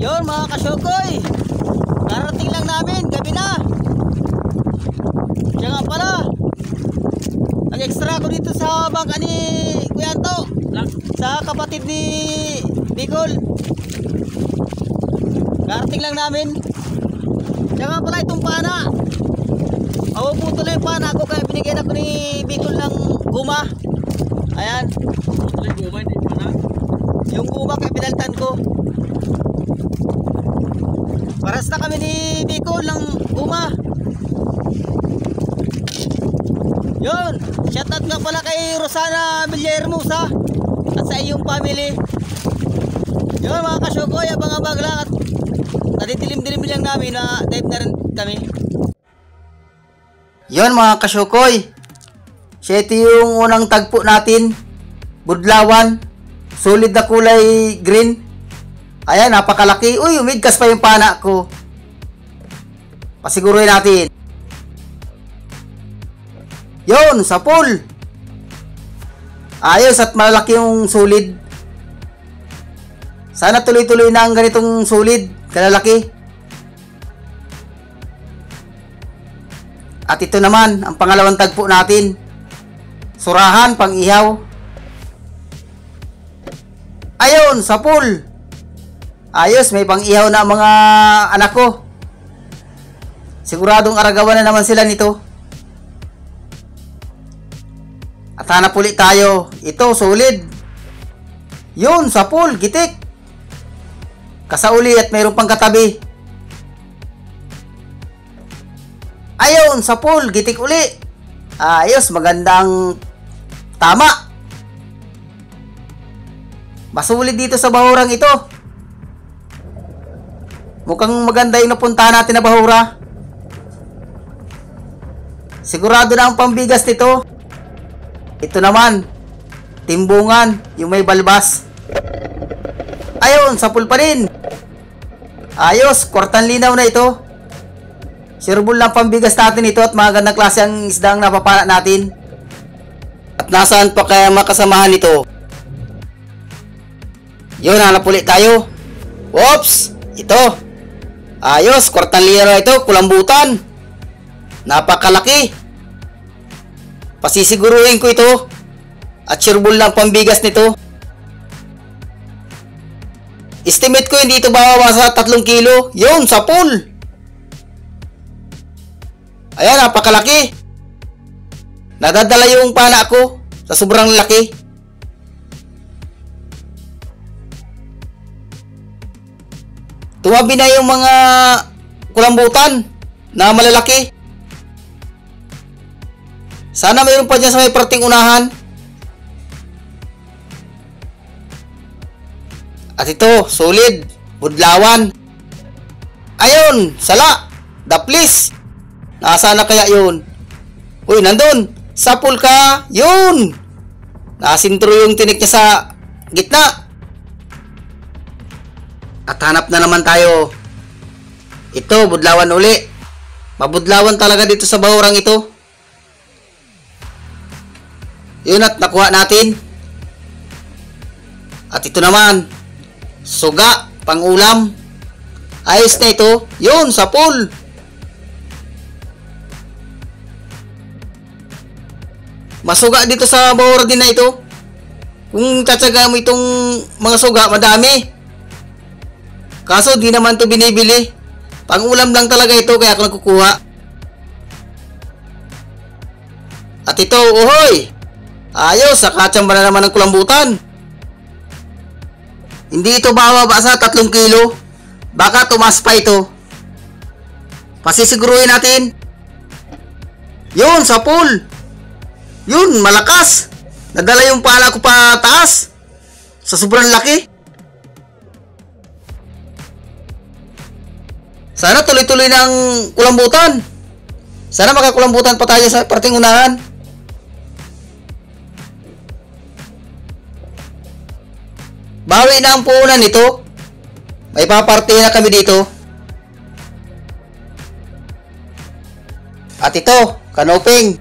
Yun mga kasyukoy, karating lang namin, gabi na. Kaya nga pala, nag-extra ako dito sa bangka ni Kuya Anto, sa kapatid ni Bicol. Karating lang namin. Kaya nga pala itong pana, mapuputo na yung pana ko, kaya binigyan ako ni Bicol ng guma. Ayan, yung guma kaya pinaltan ko. Paras na kami ni Bicol ng guma. Yun, shoutout nga pala kay Rosana Villahermosa at sa iyong family. Yun mga kasyukoy, abang-abang lang at nadidilim-dilim lang namin na dive na rin kami. Yun mga kasyukoy, siya ito yung unang tagpo natin, budlawan, solid na kulay green. Ayan, napakalaki. Uy, umigkas pa yung pana ko. Pasiguruhin natin. Yun, sa pool. Ayos at malaki yung sulid. Sana tuloy-tuloy na ang ganitong sulid, kalalaki. At ito naman, ang pangalawang tagpo natin. Surahan, pang-ihaw. Ayun, sa pool. Ayos, may pang-ihaw na mga anak ko. Siguradong aragawan na naman sila nito. At hanap ulit tayo. Ito, solid. Yun, sa pool, gitik. Kasauli at mayroon pang katabi. Ayun, sa pool, gitik uli. Ayos, magandang tama. Masulid dito sa bahurang ito. Mukhang maganda yung napuntahan natin na bahura. Sigurado na ang pambigas nito. Ito naman, timbungan, yung may balbas. Ayun, sa pool pa rin. Ayos, kwartang linaw na ito. Sureball lang pambigas natin ito at magandang klase ang isda ang napapala natin. At nasaan pa kaya makasamahan ito? Yun, hanap ulit tayo. Whoops, ito. Ayos, kwartang linaw na ito, kulambutan. Napakalaki. Pasisiguruhin ko ito. At sureball lang pambigas nito. Estimate ko hindi ito bawa sa 3 kilo. Yun, sa pool. Ayan, napakalaki. Nadadala yung pana ko sa sobrang laki. Tumabi na yung mga kulambutan na malalaki. Sana mayroon pa dyan sa may parting unahan. At ito, solid, budlawan. Ayun, sala, daplis. Nasaan na kaya yun? Uy, nandun, sa pool ka, yun. Nasintro yung tinik niya sa gitna. At hanap na naman tayo. Ito, budlawan uli. Mabudlawan talaga dito sa bahurang ito. Yun at nakuha natin. At ito naman, suga, pang-ulam. Ayos na ito. Yun, sa pool. Masuga dito sa bahura din na ito. Kung tatsaga mo itong mga suga, madami. Kaso di naman to binibili. Pang-ulam lang talaga ito kaya ako nagkukuha. At ito, uhoy! Ayos, sa katsamba na naman ng kulambutan. Hindi ito bababa sa 3 kilo. Baka tumas pa ito. Pasisiguruhin natin. Yun, sa pool. Yun, malakas. Nadala yung pala ko pa taas. Sa sobrang laki. Sana tuloy-tuloy ng kulambutan. Sana makakulambutan pa tayo sa parting unahan. Bawi na ang puhunan nito. May paparte na kami dito. At ito, kanoping.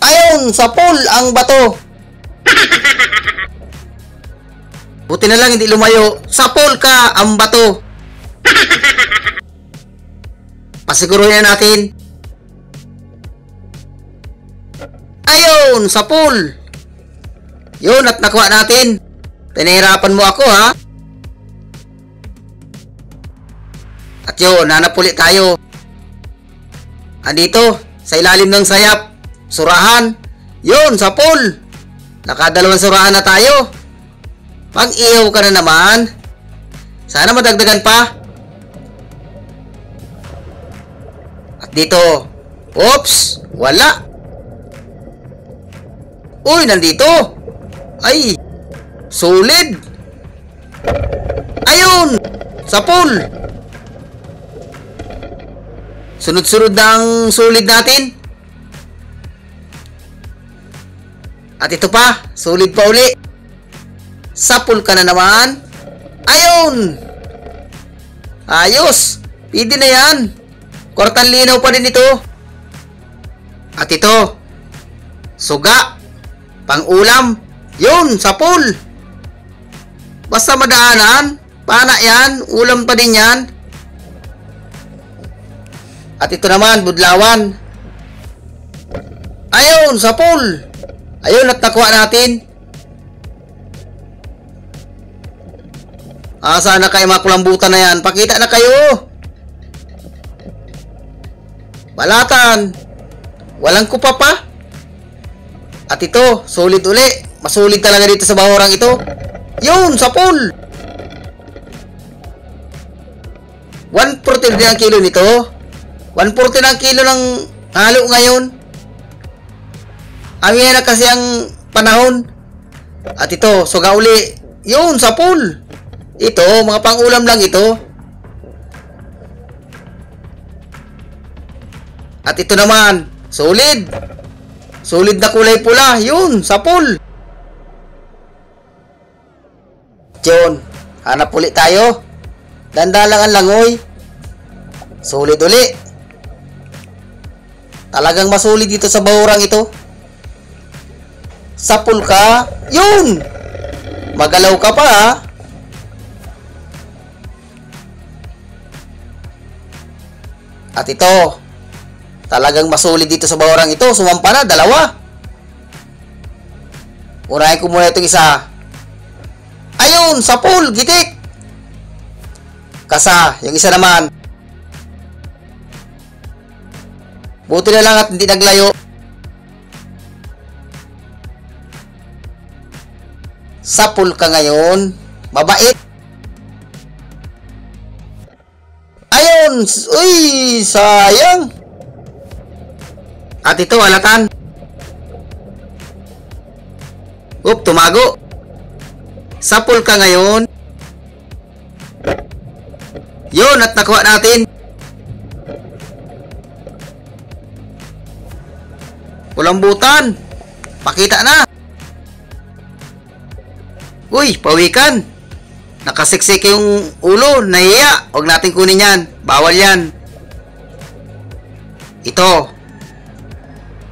Ayun, sa pool ang bato. Buti na lang hindi lumayo. Sapul ka, ang bato. Pasiguruhin na natin. Ayun, sapul. Yun, at nakuha natin. Pinahirapan mo ako, ha? At yun, hanap ulit tayo. Andito, sa ilalim ng sayap. Surahan. Yun, sapul. Nakadalawang surahan na tayo. Pag-ihaw ka na naman. Sana madagdagan pa. At dito. Oops, wala. Uy, nandito. Ay, solid. Ayun, sapul. Sunod-sunod na ang solid natin. At ito pa, solid pa uli. Sapul ka na naman. Ayun. Ayos. Pwede na yan. Kwartang linaw pa din ito. At ito, suga. Pang-ulam. Yun, sapul. Basta madaanan. Pana yan. Ulam pa din yan. At ito naman, budlawan. Ayun, sapul. Ayun, at nakuha natin. Sana kayo mga kulambutan na yan. Pakita na kayo. Balatan. Walang kupa pa. At ito, solid uli. Masolid talaga dito sa bahurang ito. Yun, sapul. 140 din ang kilo nito. 140 na ang kilo ng halo ngayon. Amin na kasi ang panahon. At ito, suga uli. Yun, sapul. Ito, mga pang-ulam lang ito. At ito naman, solid. Solid na kulay pula. Yun, sapul. Yun, hanap ulit tayo. Ganda lang ang langoy. Solid uli. Talagang masolid dito sa bahurang ito. Sapul ka. Yun. Magalaw ka pa, ha. At ito, talagang masolid dito sa bahurang ito. Sumampa na, dalawa. Unahin ko muna itong isa. Ayun, sapul, gitik. Kasa, yung isa naman. Buti na lang at hindi naglayo. Sapul ka ngayon. Mabait. Ayun! Uy! Sayang! At ito, alatan. Oop, tumago. Sapul ka ngayon. Yun, at nakuha natin. Kulambutan. Pakita na. Uy, pawikan. Nakasiksik yung ulo. Nahiya. Huwag natin kunin yan. Bawal yan. Ito.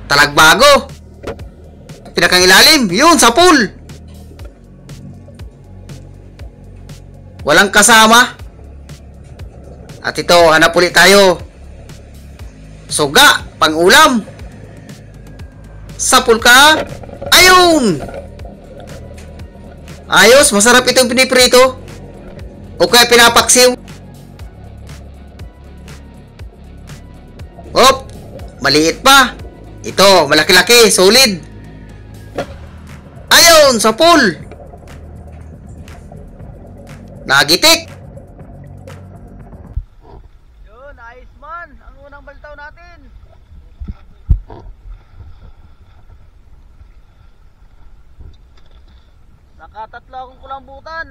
Talagbago. Pinakang ilalim. Yun, sapul. Walang kasama. At ito, hanap ulit tayo. Suga. Pang-ulam. Sapul ka. Ayun. Ayos. Masarap itong piniprito. O kaya pinapaksiw. Op. Maliit pa. Ito. Malaki-laki. Solid. Ayun. Sapul. Nagitik. Yun. Ayos man. Ang unang baltaw natin. Nakatatlo akong kulambutan.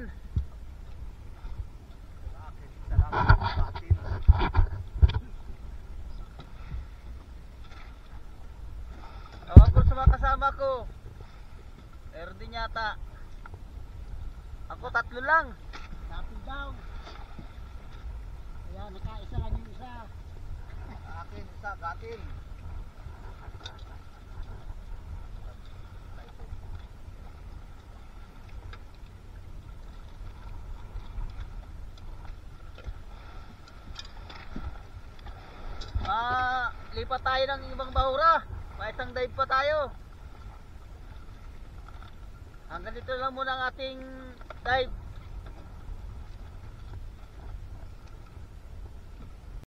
Tawag ko sa mga kasama ko. Meron din yata. Ako tatlo lang. Tatlo daw. Kaya nakaisa lang yung isa. Akin isa, katin. lipat tayo ng ibang bahura. May isang dive pa tayo. Hanggang dito lang muna ang ating dive.